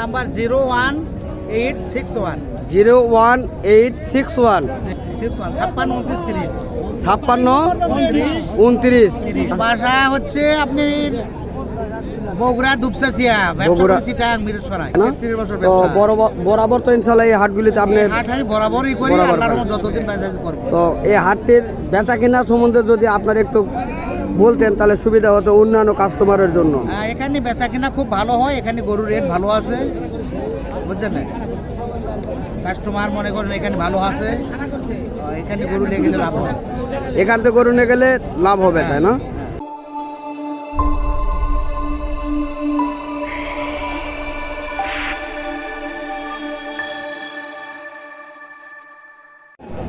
Number 01861 01861 56 29 ভাষা হচ্ছে আপনি বগুড়া দুপচাচিয়া বগুড়া চিটাং মিরসরাই 33 বছর তো ব্যবসা। বরাবর তো ইনশাআল্লাহ এই হাটগুলিতে আপনি হাটহারি বরাবরই করি, বরাবর আল্লাহর করেন। রহমতে যতদিন বেঁচে করব। তো এই হাটটির বেচা কেনা সম্বন্ধে যদি আপনার একটু বলতেন তাহলে সুবিধা হতো অন্যান্য কাস্টমারের জন্য। এখানে বেচা কিনা খুব ভালো হয়, এখানে গরুর রেট ভালো আছে, বুঝছেন না? কাস্টমার মনে করেন এখানে ভালো আছে, এখানে গরু নিয়ে গেলে লাভ হবে। এখান থেকে গরু নিয়ে গেলে লাভ হবে, তাই না?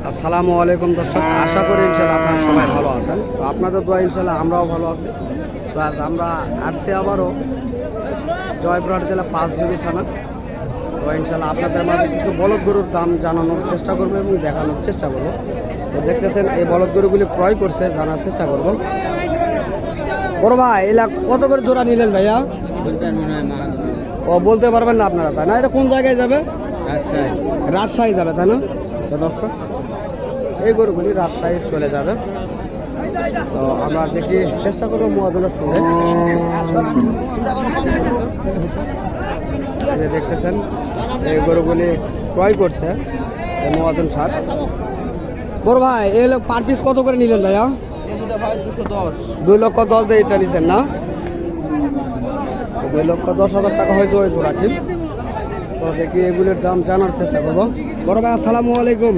আসসালামু আলাইকুম দর্শক, আশা করি ইনশাল্লাহ আপনারা সবাই ভালো আছেন। তো আপনাদের দোয়া ইনশাল্লাহ আমরাও ভালো আছি। তো আজ আমরা আসছি আবারও জয়পুরহাট জেলা পাঁচবিবি থানা। তো ইনশাল্লাহ আপনাদের মাঝে কিছু বলদ গরুর দাম জানানোর চেষ্টা করবো এবং দেখানোর চেষ্টা করবো। তো দেখতেছেন এই বলদ গরুগুলি ক্রয় করছে, জানার চেষ্টা করবো। বড় ভাই এলা কত করে জোড়া নিলেন ভাইয়া? ও বলতে পারবেন না আপনারা, তাই না? এটা কোন জায়গায় যাবে? রাজশাহী যাবে, তাই না? তো দর্শক এই গরুগুলি রাজশাহী চলে যাবে। তো আমরা দেখি চেষ্টা করবো মহাজনের সঙ্গে। দেখতেছেন এই গরুগুলি ক্রয় করছে এই মহাজন সার। বড় ভাই এই পার পিস কত করে নিলেন ভাইয়া? 2,10,000 দিয়ে এটা নিচ্ছেন না? 2,10,000 টাকা হয়তো ওই জোড়াটি। তো দেখি এগুলির দাম জানার চেষ্টা করবো। বড় ভাই আসসালামু আলাইকুম,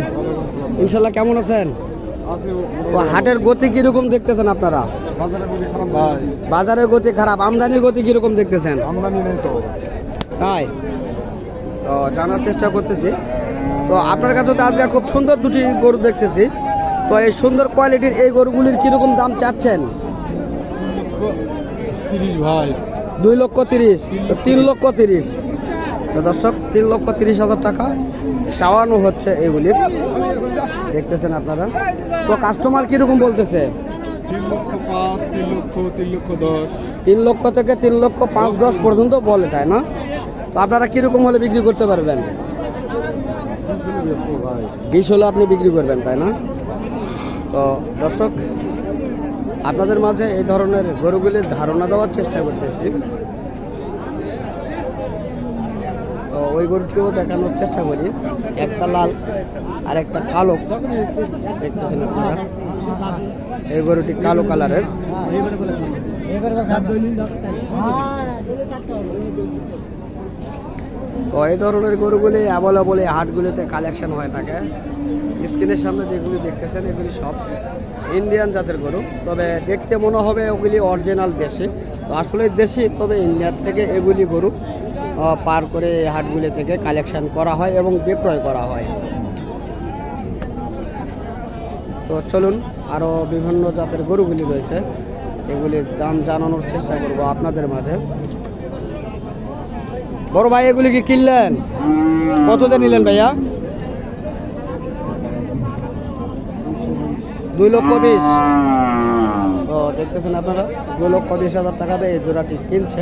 ইনশাল্লাহ কেমন আছেন? হাটের গতি কিরকম দেখতেছেন আপনারা? বাজারের গতি খারাপ, আমদানির গতি কিরকম দেখতেছেন? আমদানি নেই তো। তাই তো জানার চেষ্টা করতেছি। তো আপনার কাছে তো আজকে খুব সুন্দর দুটি গরু দেখতেছি। তো এই সুন্দর কোয়ালিটির এই গরুগুলির কিরকম দাম চাচ্ছেন? 30 ভাই। 2,30,000, 3,30,000। তো দর্শক 3,30,000 টাকা চাওয়ানো হচ্ছে এইগুলির, দেখতেছেন আপনারা। তো কাস্টমার কিরকম বলতেছে? 3,05,000, 3,00,000, 3,10,000। 3 লক্ষ থেকে 3,05,000 পর্যন্ত বলে, তাই না? তো আপনারা কিরকম হলে বিক্রি করতে পারবেন? 20 হলে আপনি বিক্রি করবেন, তাই না? তো দর্শক আপনাদের মাঝে এই ধরনের গরুগুলির ধারণা দেওয়ার চেষ্টা করতেছি। তো ওই গরুটিও দেখানোর চেষ্টা করি। একটা লাল আর একটা কালো, দেখতেছেন আপনারা। এই গরুটি কালো কালারের। তো এই ধরনের গরুগুলি অ্যাভেলেবল এই হাটগুলিতে কালেকশন হয়ে থাকে। স্ক্রিনের সামনে যেগুলি দেখতেছেন এগুলি সব ইন্ডিয়ান জাতের গরু, তবে দেখতে মনে হবে ওগুলি অরিজিনাল দেশি। তো আসলে দেশি, তবে ইন্ডিয়ার থেকে এগুলি গরু পার করে এই হাটগুলি থেকে কালেকশন করা হয় এবং বিক্রয় করা হয়। তো চলুন আরও বিভিন্ন জাতের গরুগুলি রয়েছে, এগুলির দাম জানানোর চেষ্টা করব আপনাদের মাঝে। বড় ভাই এগুলি কি কিনলেন? কততে নিলেন ভাইয়া? 2,20,000। তো দেখতেছেন আপনারা 2,20,000 টাকাতে এই জোড়াটি কিনছে,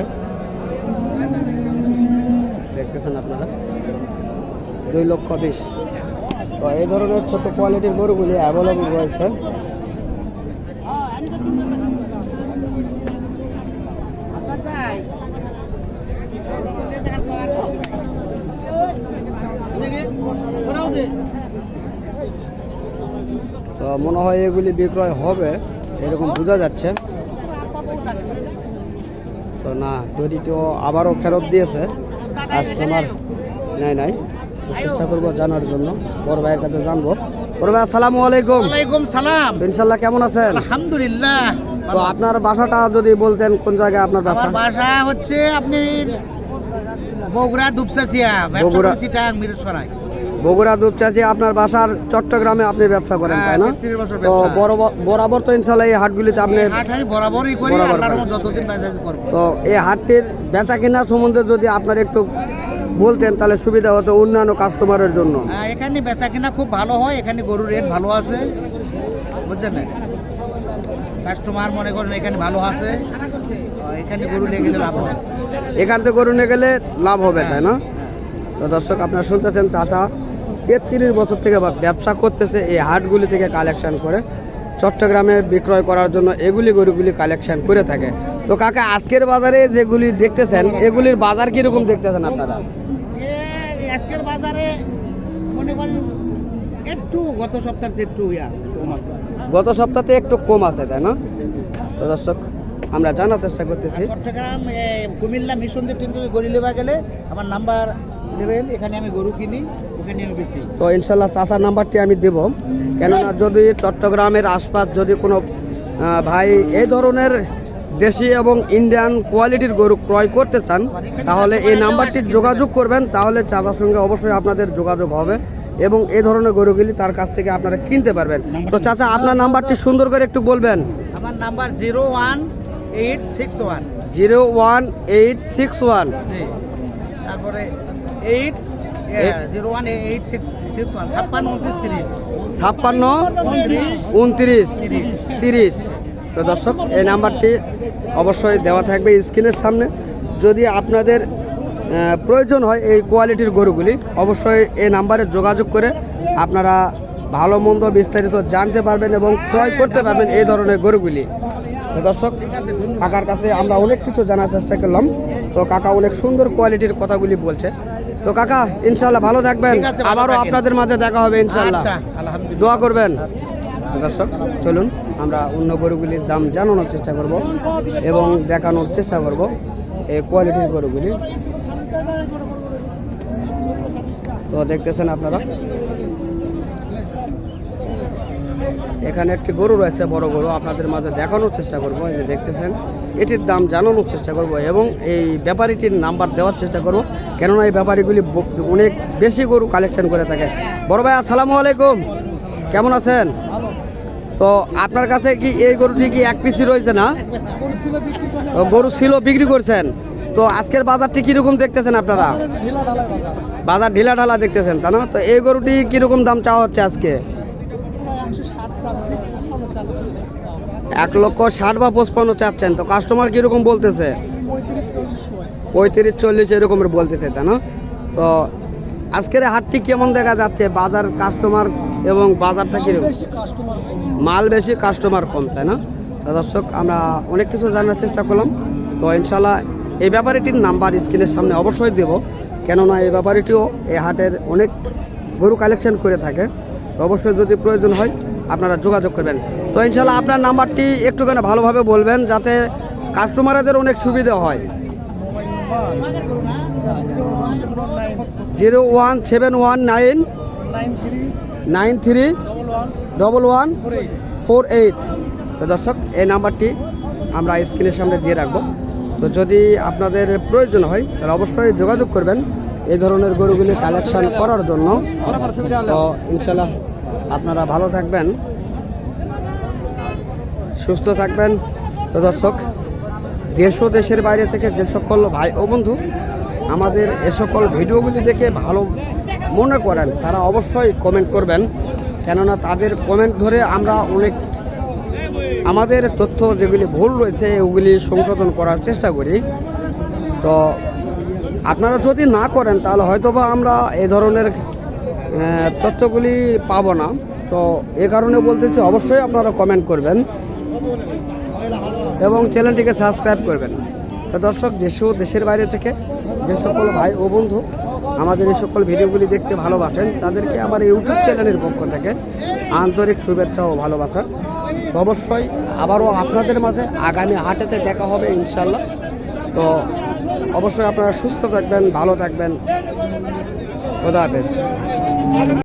দেখতেছেন আপনারা 2,20,000। তো এই ধরনের ছোট কোয়ালিটির গরুগুলি অ্যাভেলেবল রয়েছে। তো মনে হয় এগুলি বিক্রয় হবে এরকম বোঝা যাচ্ছে। তো না, দড়িটিও আবারও ফেরত দিয়েছে, কাস্টমার নাই। চেষ্টা করবো জানার জন্য, বড় ভাইয়ের কাছে জানবো। বড় ভাই আসসালামু আলাইকুম। ওয়ালাইকুম সালাম। ইনশাল্লাহ কেমন আছেন? আলহামদুলিল্লাহ। তো আপনার বাসাটা যদি বলতেন, কোন জায়গায় আপনার বাসা? আমার বাসা হচ্ছে আপনি বগুড়া দুপচাচিয়া, বগুড়া। চিটাং মিরসরাই। বগুড়া দুপচাচি। আপনার বাসার চট্টগ্রামে আপনি ব্যবসা করেন, তাই না? 33 বছর তো ব্যবসা। বরাবর তো ইনশাল্লাহ এই হাটগুলিতে আপনি হাটহারি বরাবরই করি, বরাবর আল্লাহর করেন। রহমতে যতদিন বেঁচে করব। তো এই হাটটির বেচা কেনা সম্বন্ধে যদি আপনার একটু বলতেন তাহলে সুবিধা হতো অন্যান্য কাস্টমারের জন্য। এখানে বেচা কিনা খুব ভালো হয়, এখানে গরুর রেট ভালো আছে, বুঝছেন না? কাস্টমার মনে করেন এখানে ভালো আছে, এখানে গরু নিয়ে গেলে লাভ হবে। এখান থেকে গরু নিয়ে গেলে লাভ হবে, তাই না? তো দর্শক আপনারা শুনতেছেন, চাচা 33 বছর থেকে ব্যবসা করতেছে এই হাটগুলি থেকে কালেকশন করে চট্টগ্রামে বিক্রয় করার জন্য এগুলি গরুগুলি কালেকশন করে থাকে। তো কাকা, আজকের বাজারে যেগুলি দেখতেছেন এগুলির বাজার কিরকম দেখতেছেন আপনারা? আজকের বাজারে মনে করেন একটু গত সপ্তাহের চেয়ে একটু আছে, কম আছে। গত সপ্তাহে একটু কম আছে, তাই না? তো দর্শক আমরা জানার চেষ্টা করতেছি। চট্টগ্রাম কুমিল্লা মিশন দিয়ে তিনটে গরু লেবা গেলে আমার নাম্বার নেবেন, এখানে আমি গরু কিনি, ওখানে আমি বেশি। তো ইনশাল্লাহ চাচার নাম্বারটি আমি দেব, কেননা যদি চট্টগ্রামের আশপাশ যদি কোনো ভাই এই ধরনের দেশি এবং ইন্ডিয়ান কোয়ালিটির গরু ক্রয় করতে চান, তাহলে এই নাম্বারটি যোগাযোগ করবেন, তাহলে চাচার সঙ্গে অবশ্যই আপনাদের যোগাযোগ হবে এবং এই ধরনের গরুগুলি তার কাছ থেকে আপনারা কিনতে পারবেন। তো চাচা, আপনার নাম্বারটি সুন্দর করে একটু বলবেন। আমার নাম্বার 01861 01861 তারপরে 01861 562930। তো দর্শক এই নাম্বারটি অবশ্যই দেওয়া থাকবে স্ক্রিনের সামনে। যদি আপনাদের প্রয়োজন হয় এই কোয়ালিটির গরুগুলি, অবশ্যই এই নাম্বারে যোগাযোগ করে আপনারা ভালো মন্দ বিস্তারিত জানতে পারবেন এবং ক্রয় করতে পারবেন এই ধরনের গরুগুলি। তো দর্শক, কাকার কাছে আমরা অনেক কিছু জানার চেষ্টা করলাম। তো কাকা অনেক সুন্দর কোয়ালিটির কথাগুলি বলছে। তো কাকা, ইনশাল্লাহ ভালো থাকবেন, ঠিক আছে, ভালো আবারও থাকেন। আপনাদের মাঝে দেখা হবে ইনশাল্লাহ। আচ্ছা, আলহামদুলিল্লাহ। দোয়া করবেন। দর্শক চলুন আমরা অন্য গরুগুলির দাম জানানোর চেষ্টা করব এবং দেখানোর চেষ্টা করব এই কোয়ালিটির গরুগুলি। তো দেখতেছেন আপনারা, এখানে একটি গরু রয়েছে, বড় গরু, আপনাদের মাঝে দেখানোর চেষ্টা করব। এই যে দেখতেছেন, এটির দাম জানানোর চেষ্টা করব এবং এই ব্যাপারীটির নাম্বার দেওয়ার চেষ্টা করব, কেননা এই ব্যাপারীগুলি অনেক বেশি গরু কালেকশন করে থাকে। বড় ভাই, আসসালামু আলাইকুম, কেমন আছেন? তো আপনার কাছে কি এই গরুটি কি এক পিসি রয়েছে না? গরু ছিল, বিক্রি করছেন। তো আজকের বাজারটি কিরকম দেখতেছেন আপনারা? বাজার ঢিলা ঢালা দেখতেছেন, তাই না? তো এই গরুটি কিরকম দাম চাওয়া হচ্ছে আজকে? 1,60,000 বা 55 চাচ্ছেন। তো কাস্টমার কিরকম বলতেছে? 35-40 এরকমের বলতেছে, তাই না? তো আজকের হাটটি কেমন দেখা যাচ্ছে? বাজার, কাস্টমার এবং বাজারটা কিরকম? মাল বেশি, কাস্টমার কম, তাই না? তো দর্শক, আমরা অনেক কিছু জানার চেষ্টা করলাম। তো ইনশাল্লাহ এই ব্যাপারীটির নাম্বার স্ক্রিনের সামনে অবশ্যই দেব, কেননা এই ব্যাপারীটিও এই হাটের অনেক গরু কালেকশন করে থাকে। তো অবশ্যই যদি প্রয়োজন হয় আপনারা যোগাযোগ করবেন। তো ইনশাল্লাহ আপনার নাম্বারটি একটুখানি ভালোভাবে বলবেন, যাতে কাস্টমারদের অনেক সুবিধা হয়। 01719931148। তো দর্শক, এই নাম্বারটি আমরা স্ক্রিনের সামনে দিয়ে রাখবো। তো যদি আপনাদের প্রয়োজন হয় তাহলে অবশ্যই যোগাযোগ করবেন এই ধরনের গরুগুলি কালেকশন করার জন্য। তো ইনশাল্লাহ আপনারা ভালো থাকবেন, সুস্থ থাকবেন। তো দর্শক, দেশ ও দেশের বাইরে থেকে যে সকল ভাই ও বন্ধু আমাদের এ সকল ভিডিওগুলি দেখে ভালো মনে করেন, তারা অবশ্যই কমেন্ট করবেন, কেননা তাদের কমেন্ট ধরে আমরা অনেক আমাদের তথ্য যেগুলি ভুল রয়েছে ওগুলি সংশোধন করার চেষ্টা করি। তো আপনারা যদি না করেন তাহলে হয়তোবা আমরা এই ধরনের তথ্যগুলি পাবো না। তো এ কারণে বলতেছি, অবশ্যই আপনারা কমেন্ট করবেন এবং চ্যানেলটিকে সাবস্ক্রাইব করবেন। তো দর্শক, দেশ ও দেশের বাইরে থেকে যে সকল ভাই ও বন্ধু আমাদের এই সকল ভিডিওগুলি দেখতে ভালোবাসেন, তাদেরকে আমার ইউটিউব চ্যানেলের পক্ষ থেকে আন্তরিক শুভেচ্ছা ও ভালোবাসা। তো অবশ্যই আবারও আপনাদের মাঝে আগামী হাটেতে দেখা হবে ইনশাল্লাহ। তো অবশ্যই আপনারা সুস্থ থাকবেন, ভালো থাকবেন। খোদা হাফেজ।